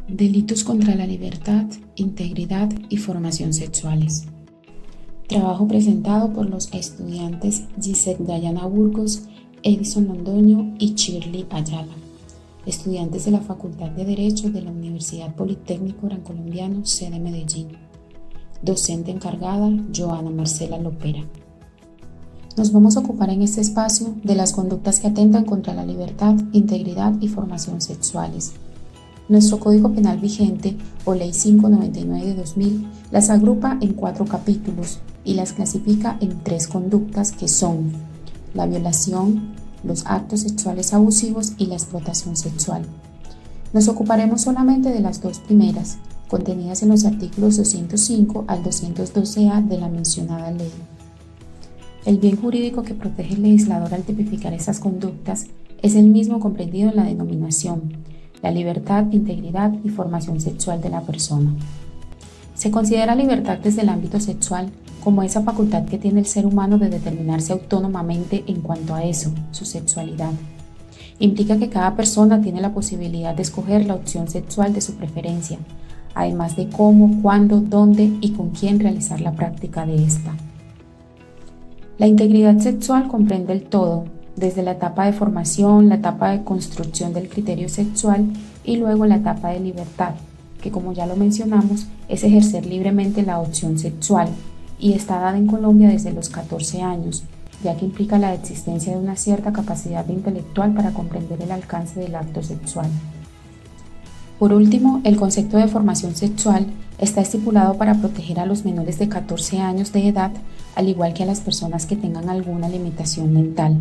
Delitos contra la libertad, integridad y formación sexuales. Trabajo presentado por los estudiantes Gisette Dayana Burgos, Edison Londoño y Shirley Ayala, estudiantes de la Facultad de Derecho de la Universidad Politécnico Gran Colombiano, sede Medellín. Docente encargada, Joana Marcela Lopera. Nos vamos a ocupar en este espacio de las conductas que atentan contra la libertad, integridad y formación sexuales. Nuestro Código Penal vigente, o Ley 599 de 2000, las agrupa en 4 capítulos y las clasifica en 3 conductas que son la violación, los actos sexuales abusivos y la explotación sexual. Nos ocuparemos solamente de las 2 primeras, contenidas en los artículos 205 al 212A de la mencionada ley. El bien jurídico que protege el legislador al tipificar esas conductas es el mismo comprendido en la denominación: la libertad, integridad y formación sexual de la persona. Se considera libertad desde el ámbito sexual como esa facultad que tiene el ser humano de determinarse autónomamente en cuanto a eso, su sexualidad. Implica que cada persona tiene la posibilidad de escoger la opción sexual de su preferencia, además de cómo, cuándo, dónde y con quién realizar la práctica de esta. La integridad sexual comprende el todo, desde la etapa de formación, la etapa de construcción del criterio sexual y luego la etapa de libertad, que como ya lo mencionamos, es ejercer libremente la opción sexual y está dada en Colombia desde los 14 años, ya que implica la existencia de una cierta capacidad intelectual para comprender el alcance del acto sexual. Por último, el concepto de formación sexual está estipulado para proteger a los menores de 14 años de edad, al igual que a las personas que tengan alguna limitación mental.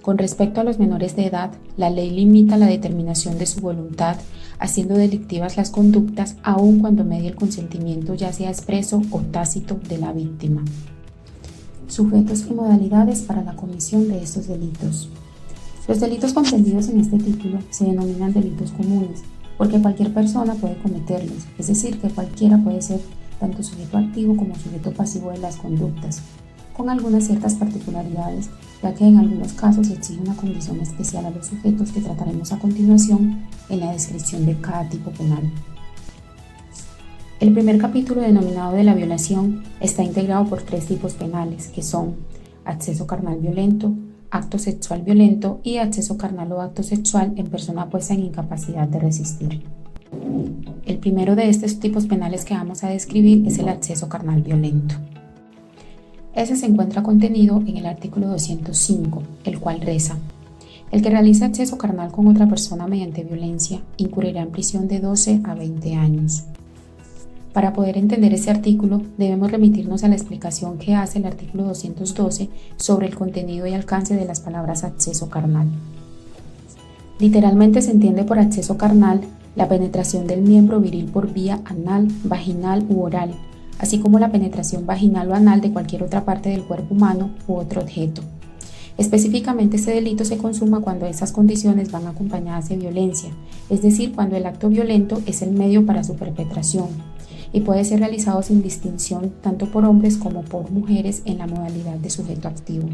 Con respecto a los menores de edad, la ley limita la determinación de su voluntad, haciendo delictivas las conductas aun cuando medie el consentimiento ya sea expreso o tácito de la víctima. Sujetos y modalidades para la comisión de estos delitos. Los delitos comprendidos en este título se denominan delitos comunes, porque cualquier persona puede cometerlos, es decir, que cualquiera puede ser tanto sujeto activo como sujeto pasivo de las conductas, con algunas ciertas particularidades, ya que en algunos casos se exige una condición especial a los sujetos que trataremos a continuación en la descripción de cada tipo penal. El primer capítulo, denominado de la violación, está integrado por 3 tipos penales, que son acceso carnal violento, acto sexual violento y acceso carnal o acto sexual en persona puesta en incapacidad de resistir. El primero de estos tipos penales que vamos a describir es el acceso carnal violento. Ese se encuentra contenido en el artículo 205, el cual reza: el que realiza acceso carnal con otra persona mediante violencia incurrirá en prisión de 12 a 20 años. Para poder entender ese artículo, debemos remitirnos a la explicación que hace el artículo 212 sobre el contenido y alcance de las palabras acceso carnal. Literalmente se entiende por acceso carnal la penetración del miembro viril por vía anal, vaginal u oral, así como la penetración vaginal o anal de cualquier otra parte del cuerpo humano u otro objeto. Específicamente, este delito se consuma cuando esas condiciones van acompañadas de violencia, es decir, cuando el acto violento es el medio para su perpetración, y puede ser realizado sin distinción tanto por hombres como por mujeres en la modalidad de sujeto activo.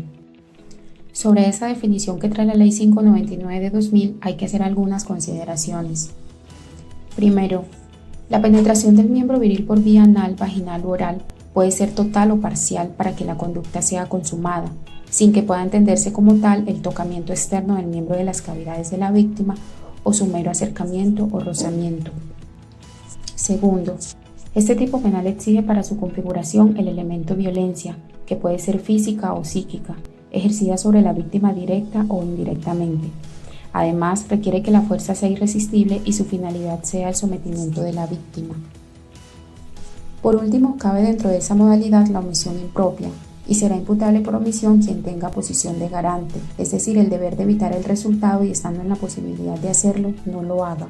Sobre esa definición que trae la Ley 599 de 2000 hay que hacer algunas consideraciones. Primero, la penetración del miembro viril por vía anal, vaginal u oral puede ser total o parcial para que la conducta sea consumada, sin que pueda entenderse como tal el tocamiento externo del miembro de las cavidades de la víctima o su mero acercamiento o rozamiento. Segundo, este tipo penal exige para su configuración el elemento violencia, que puede ser física o psíquica, ejercida sobre la víctima directa o indirectamente. Además, requiere que la fuerza sea irresistible y su finalidad sea el sometimiento de la víctima. Por último, cabe dentro de esa modalidad la omisión impropia, y será imputable por omisión quien tenga posición de garante, es decir, el deber de evitar el resultado y estando en la posibilidad de hacerlo, no lo haga.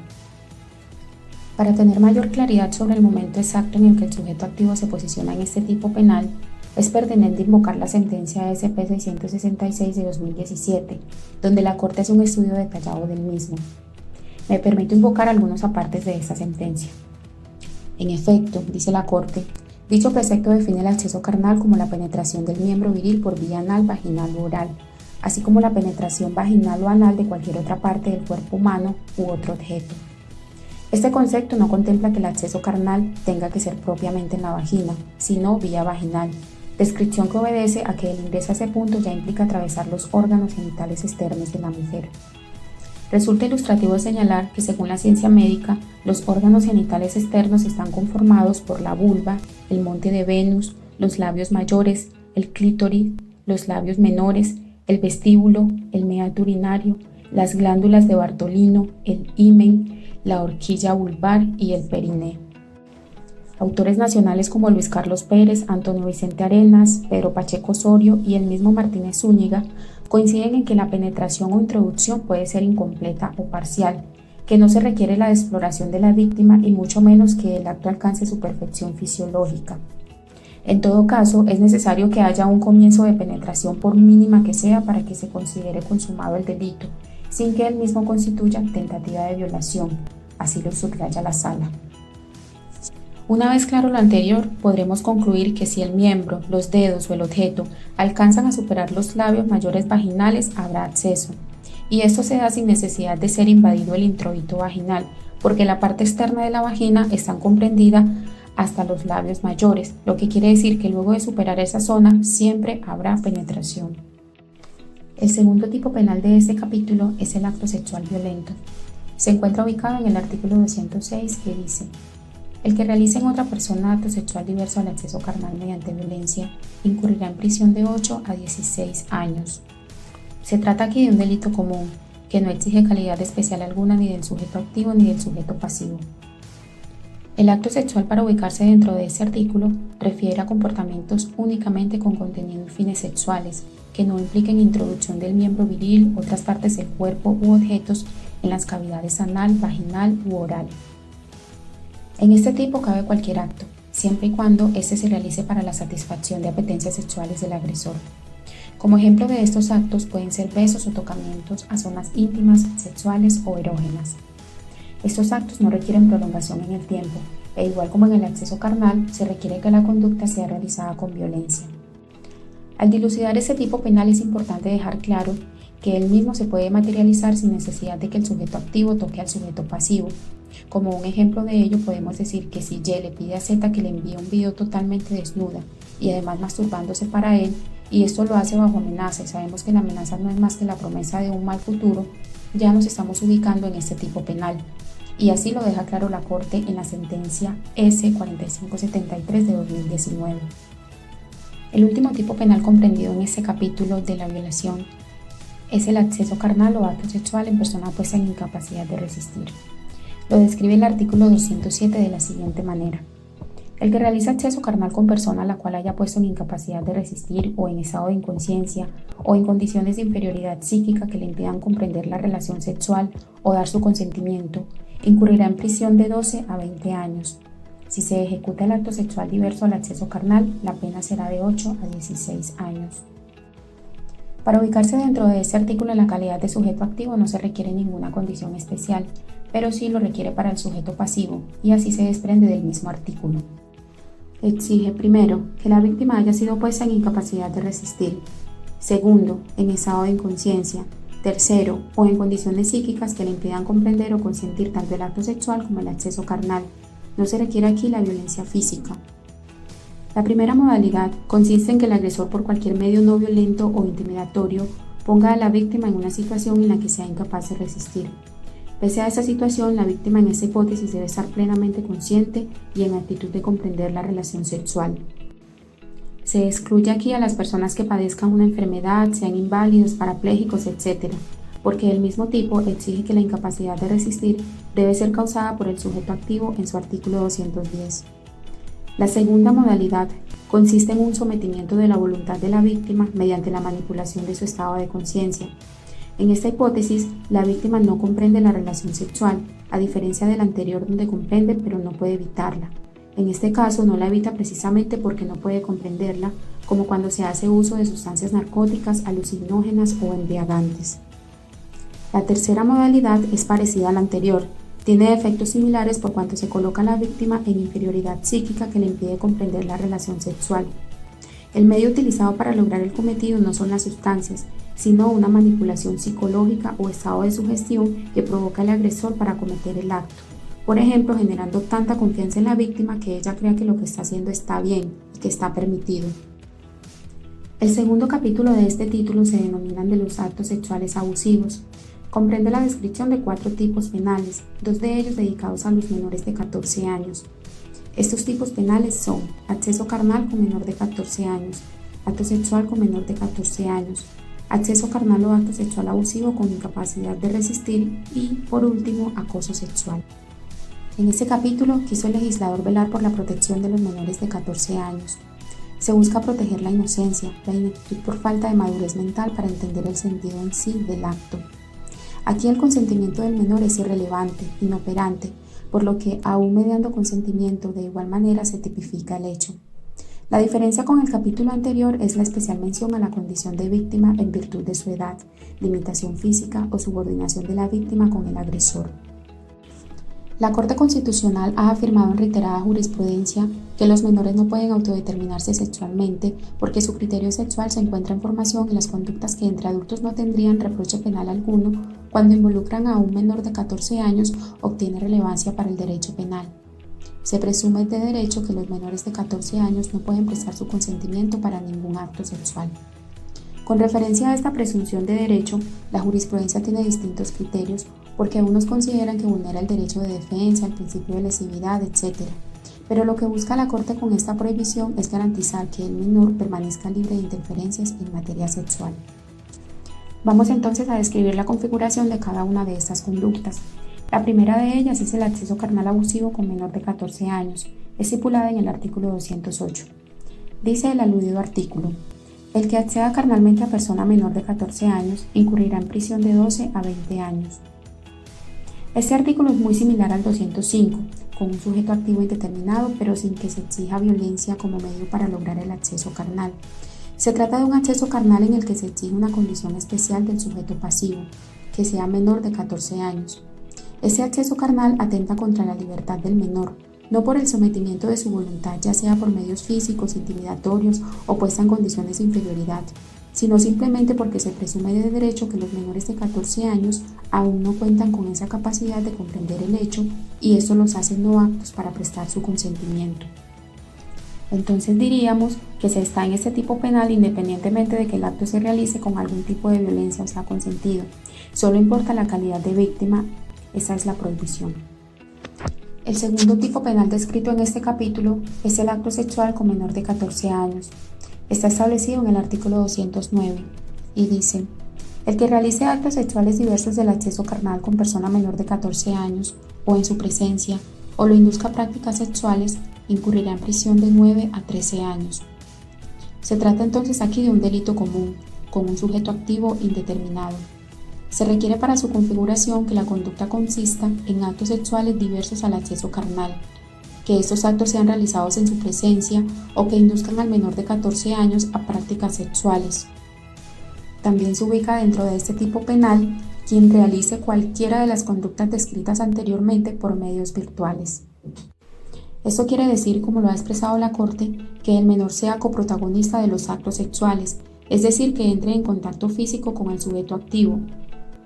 Para tener mayor claridad sobre el momento exacto en el que el sujeto activo se posiciona en este tipo penal, es pertinente invocar la sentencia SP 666 de 2017, donde la Corte hace un estudio detallado del mismo. Me permito invocar algunos apartes de esta sentencia. En efecto, dice la Corte, dicho precepto define el acceso carnal como la penetración del miembro viril por vía anal, vaginal u oral, así como la penetración vaginal o anal de cualquier otra parte del cuerpo humano u otro objeto. Este concepto no contempla que el acceso carnal tenga que ser propiamente en la vagina, sino vía vaginal, descripción que obedece a que el ingreso a ese punto ya implica atravesar los órganos genitales externos de la mujer. Resulta ilustrativo señalar que según la ciencia médica, los órganos genitales externos están conformados por la vulva, el monte de Venus, los labios mayores, el clítoris, los labios menores, el vestíbulo, el meato urinario, las glándulas de Bartolino, el himen, la horquilla vulvar y el periné. Autores nacionales como Luis Carlos Pérez, Antonio Vicente Arenas, Pedro Pacheco Osorio y el mismo Martínez Zúñiga coinciden en que la penetración o introducción puede ser incompleta o parcial, que no se requiere la exploración de la víctima y mucho menos que el acto alcance su perfección fisiológica. En todo caso, es necesario que haya un comienzo de penetración por mínima que sea para que se considere consumado el delito, sin que él mismo constituya tentativa de violación, así lo subraya la Sala. Una vez claro lo anterior, podremos concluir que si el miembro, los dedos o el objeto alcanzan a superar los labios mayores vaginales, habrá acceso. Y esto se da sin necesidad de ser invadido el introito vaginal, porque la parte externa de la vagina está comprendida hasta los labios mayores, lo que quiere decir que luego de superar esa zona siempre habrá penetración. El segundo tipo penal de este capítulo es el acto sexual violento. Se encuentra ubicado en el artículo 206 que dice: el que realice en otra persona acto sexual diverso al acceso carnal mediante violencia incurrirá en prisión de 8 a 16 años. Se trata aquí de un delito común, que no exige calidad especial alguna ni del sujeto activo ni del sujeto pasivo. El acto sexual, para ubicarse dentro de ese artículo, refiere a comportamientos únicamente con contenido y fines sexuales, que no impliquen introducción del miembro viril, otras partes del cuerpo u objetos en las cavidades anal, vaginal u oral. En este tipo cabe cualquier acto, siempre y cuando éste se realice para la satisfacción de apetencias sexuales del agresor. Como ejemplo de estos actos pueden ser besos o tocamientos a zonas íntimas, sexuales o erógenas. Estos actos no requieren prolongación en el tiempo, e igual como en el acceso carnal, se requiere que la conducta sea realizada con violencia. Al dilucidar este tipo penal es importante dejar claro que el mismo se puede materializar sin necesidad de que el sujeto activo toque al sujeto pasivo. Como un ejemplo de ello podemos decir que si Y le pide a Z que le envíe un video totalmente desnuda y además masturbándose para él, y esto lo hace bajo amenaza y sabemos que la amenaza no es más que la promesa de un mal futuro, ya nos estamos ubicando en este tipo penal. Y así lo deja claro la Corte en la sentencia S-4573 de 2019. El último tipo penal comprendido en este capítulo de la violación es el acceso carnal o acto sexual en persona puesta en incapacidad de resistir. Lo describe el artículo 207 de la siguiente manera: el que realiza acceso carnal con persona a la cual haya puesto en incapacidad de resistir o en estado de inconsciencia o en condiciones de inferioridad psíquica que le impidan comprender la relación sexual o dar su consentimiento, incurrirá en prisión de 12 a 20 años. Si se ejecuta el acto sexual diverso al acceso carnal, la pena será de 8 a 16 años. Para ubicarse dentro de este artículo en la calidad de sujeto activo no se requiere ninguna condición especial, pero sí lo requiere para el sujeto pasivo, y así se desprende del mismo artículo. Exige, primero, que la víctima haya sido puesta en incapacidad de resistir. Segundo, en estado de inconsciencia. Tercero, o en condiciones psíquicas que le impidan comprender o consentir tanto el acto sexual como el acceso carnal. No se requiere aquí la violencia física. La primera modalidad consiste en que el agresor, por cualquier medio no violento o intimidatorio, ponga a la víctima en una situación en la que sea incapaz de resistir. Pese a esta situación, la víctima en esta hipótesis debe estar plenamente consciente y en actitud de comprender la relación sexual. Se excluye aquí a las personas que padezcan una enfermedad, sean inválidos, parapléjicos, etc., porque del mismo tipo exige que la incapacidad de resistir debe ser causada por el sujeto activo en su artículo 210. La segunda modalidad consiste en un sometimiento de la voluntad de la víctima mediante la manipulación de su estado de conciencia. En esta hipótesis, la víctima no comprende la relación sexual, a diferencia del anterior donde comprende pero no puede evitarla. En este caso no la evita precisamente porque no puede comprenderla, como cuando se hace uso de sustancias narcóticas, alucinógenas o embriagantes. La tercera modalidad es parecida a la anterior. Tiene efectos similares por cuanto se coloca a la víctima en inferioridad psíquica que le impide comprender la relación sexual. El medio utilizado para lograr el cometido no son las sustancias, sino una manipulación psicológica o estado de sugestión que provoca al agresor para cometer el acto, Por ejemplo, generando tanta confianza en la víctima que ella crea que lo que está haciendo está bien y que está permitido. El segundo capítulo de este título se denominan de los actos sexuales abusivos. Comprende la descripción de 4 tipos penales, 2 de ellos dedicados a los menores de 14 años. Estos tipos penales son acceso carnal con menor de 14 años, acto sexual con menor de 14 años, acceso carnal o acto sexual abusivo con incapacidad de resistir y, por último, acoso sexual. En este capítulo quiso el legislador velar por la protección de los menores de 14 años. Se busca proteger la inocencia, la ineptitud por falta de madurez mental para entender el sentido en sí del acto. Aquí el consentimiento del menor es irrelevante, inoperante, por lo que, aún mediando consentimiento, de igual manera se tipifica el hecho. La diferencia con el capítulo anterior es la especial mención a la condición de víctima en virtud de su edad, limitación física o subordinación de la víctima con el agresor. La Corte Constitucional ha afirmado en reiterada jurisprudencia que los menores no pueden autodeterminarse sexualmente porque su criterio sexual se encuentra en formación y las conductas que entre adultos no tendrían reproche penal alguno cuando involucran a un menor de 14 años obtiene relevancia para el derecho penal. Se presume de derecho que los menores de 14 años no pueden prestar su consentimiento para ningún acto sexual. Con referencia a esta presunción de derecho, la jurisprudencia tiene distintos criterios porque unos consideran que vulnera el derecho de defensa, el principio de lesividad, etc. Pero lo que busca la Corte con esta prohibición es garantizar que el menor permanezca libre de interferencias en materia sexual. Vamos entonces a describir la configuración de cada una de estas conductas. La primera de ellas es el acceso carnal abusivo con menor de 14 años, estipulada en el artículo 208. Dice el aludido artículo: el que acceda carnalmente a persona menor de 14 años incurrirá en prisión de 12 a 20 años. Este artículo es muy similar al 205, con un sujeto activo indeterminado, pero sin que se exija violencia como medio para lograr el acceso carnal. Se trata de un acceso carnal en el que se exige una condición especial del sujeto pasivo, que sea menor de 14 años. Este acceso carnal atenta contra la libertad del menor, no por el sometimiento de su voluntad, ya sea por medios físicos, intimidatorios o puesta en condiciones de inferioridad, sino simplemente porque se presume de derecho que los menores de 14 años aún no cuentan con esa capacidad de comprender el hecho y eso los hace no aptos para prestar su consentimiento. Entonces diríamos que se está en este tipo penal independientemente de que el acto se realice con algún tipo de violencia o sea consentido. Solo importa la calidad de víctima, esa es la prohibición. El segundo tipo penal descrito en este capítulo es el acto sexual con menor de 14 años. Está establecido en el artículo 209 y dice: el que realice actos sexuales diversos del acceso carnal con persona menor de 14 años o en su presencia o lo induzca a prácticas sexuales incurrirá en prisión de 9 a 13 años. Se trata entonces aquí de un delito común, con un sujeto activo indeterminado. Se requiere para su configuración que la conducta consista en actos sexuales diversos al acceso carnal, que estos actos sean realizados en su presencia o que induzcan al menor de 14 años a prácticas sexuales. También se ubica dentro de este tipo penal quien realice cualquiera de las conductas descritas anteriormente por medios virtuales. Esto quiere decir, como lo ha expresado la Corte, que el menor sea coprotagonista de los actos sexuales, es decir, que entre en contacto físico con el sujeto activo.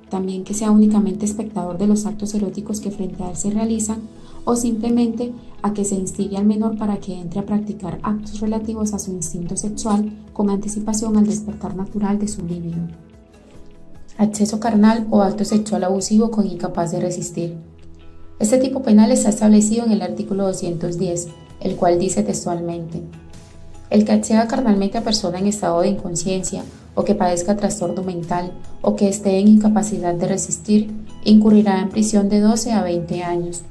También que sea únicamente espectador de los actos eróticos que frente a él se realizan, o simplemente a que se instigue al menor para que entre a practicar actos relativos a su instinto sexual con anticipación al despertar natural de su líbido. Acceso carnal o acto sexual abusivo con incapaz de resistir. Este tipo penal está establecido en el artículo 210, el cual dice textualmente: el que acceda carnalmente a persona en estado de inconsciencia o que padezca trastorno mental o que esté en incapacidad de resistir, incurrirá en prisión de 12 a 20 años.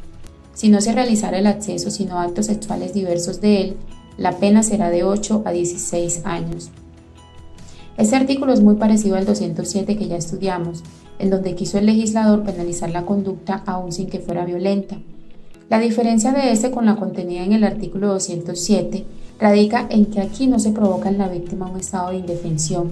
Si no se realizara el acceso sino actos sexuales diversos de él, la pena será de 8 a 16 años. Este artículo es muy parecido al 207 que ya estudiamos, en donde quiso el legislador penalizar la conducta aún sin que fuera violenta. La diferencia de este con la contenida en el artículo 207 radica en que aquí no se provoca en la víctima un estado de indefensión,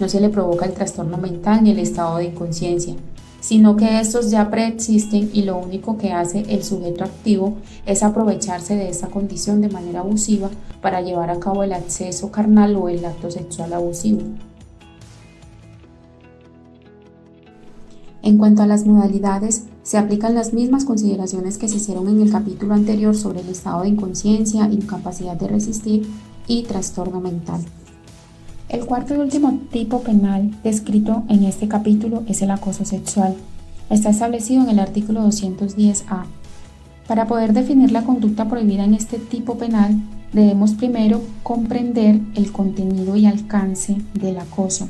no se le provoca el trastorno mental ni el estado de inconsciencia, sino que estos ya preexisten y lo único que hace el sujeto activo es aprovecharse de esa condición de manera abusiva para llevar a cabo el acceso carnal o el acto sexual abusivo. En cuanto a las modalidades, se aplican las mismas consideraciones que se hicieron en el capítulo anterior sobre el estado de inconsciencia, incapacidad de resistir y trastorno mental. El cuarto y último tipo penal descrito en este capítulo es el acoso sexual. Está establecido en el artículo 210A. Para poder definir la conducta prohibida en este tipo penal, debemos primero comprender el contenido y alcance del acoso.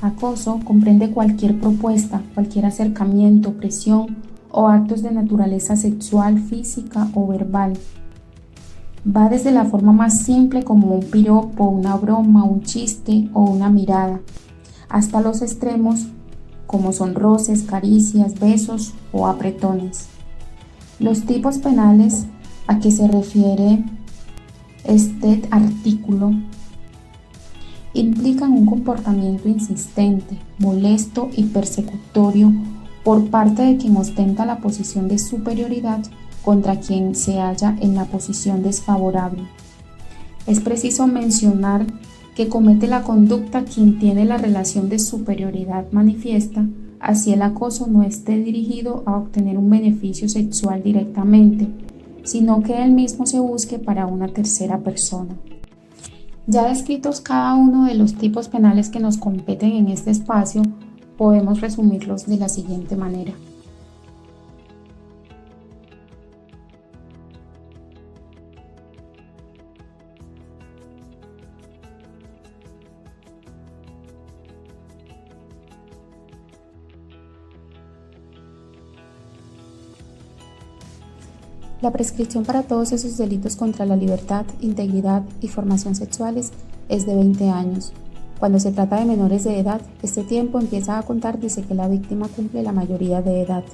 Acoso comprende cualquier propuesta, cualquier acercamiento, presión o actos de naturaleza sexual, física o verbal. Va desde la forma más simple como un piropo, una broma, un chiste o una mirada, hasta los extremos como son roces, caricias, besos o apretones. Los tipos penales a que se refiere este artículo implican un comportamiento insistente, molesto y persecutorio por parte de quien ostenta la posición de superioridad contra quien se halla en la posición desfavorable. Es preciso mencionar que comete la conducta quien tiene la relación de superioridad manifiesta, así el acoso no esté dirigido a obtener un beneficio sexual directamente, sino que él mismo se busque para una tercera persona. Ya descritos cada uno de los tipos penales que nos competen en este espacio, podemos resumirlos de la siguiente manera. La prescripción para todos esos delitos contra la libertad, integridad y formación sexuales es de 20 años. Cuando se trata de menores de edad, este tiempo empieza a contar desde que la víctima cumple la mayoría de edad.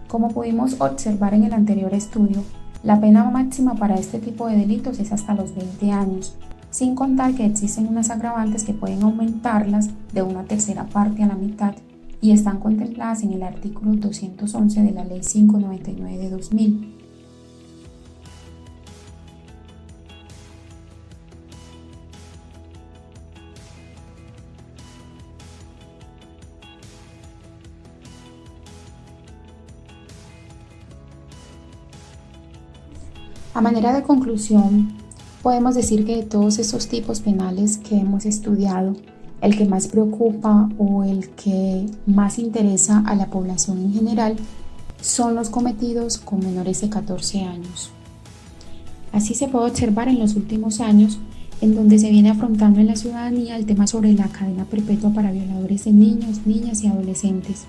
Como pudimos observar en el anterior estudio, la pena máxima para este tipo de delitos es hasta los 20 años, sin contar que existen unas agravantes que pueden aumentarlas de una tercera parte a la mitad y están contempladas en el artículo 211 de la Ley 599 de 2000. A manera de conclusión, podemos decir que de todos estos tipos penales que hemos estudiado, el que más preocupa o el que más interesa a la población en general son los cometidos con menores de 14 años. Así se puede observar en los últimos años, en donde se viene afrontando en la ciudadanía el tema sobre la cadena perpetua para violadores de niños, niñas y adolescentes.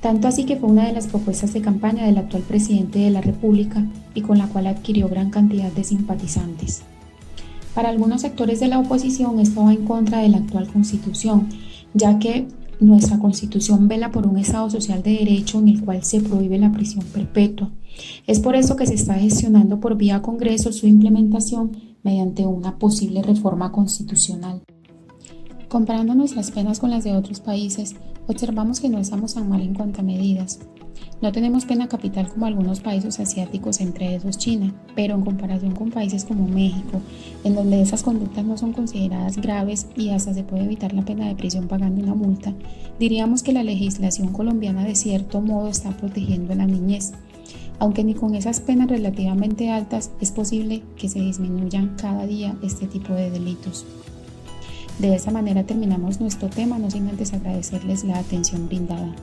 Tanto así que fue una de las propuestas de campaña del actual presidente de la República y con la cual adquirió gran cantidad de simpatizantes. Para algunos sectores de la oposición esto va en contra de la actual Constitución, ya que nuestra Constitución vela por un Estado social de derecho en el cual se prohíbe la prisión perpetua. Es por eso que se está gestionando por vía Congreso su implementación mediante una posible reforma constitucional. Comparando nuestras penas con las de otros países, observamos que no estamos tan mal en cuanto a medidas. No tenemos pena capital como algunos países asiáticos, entre esos China, pero en comparación con países como México, en donde esas conductas no son consideradas graves y hasta se puede evitar la pena de prisión pagando una multa, diríamos que la legislación colombiana de cierto modo está protegiendo a la niñez, aunque ni con esas penas relativamente altas es posible que se disminuyan cada día este tipo de delitos. De esta manera terminamos nuestro tema, no sin antes agradecerles la atención brindada.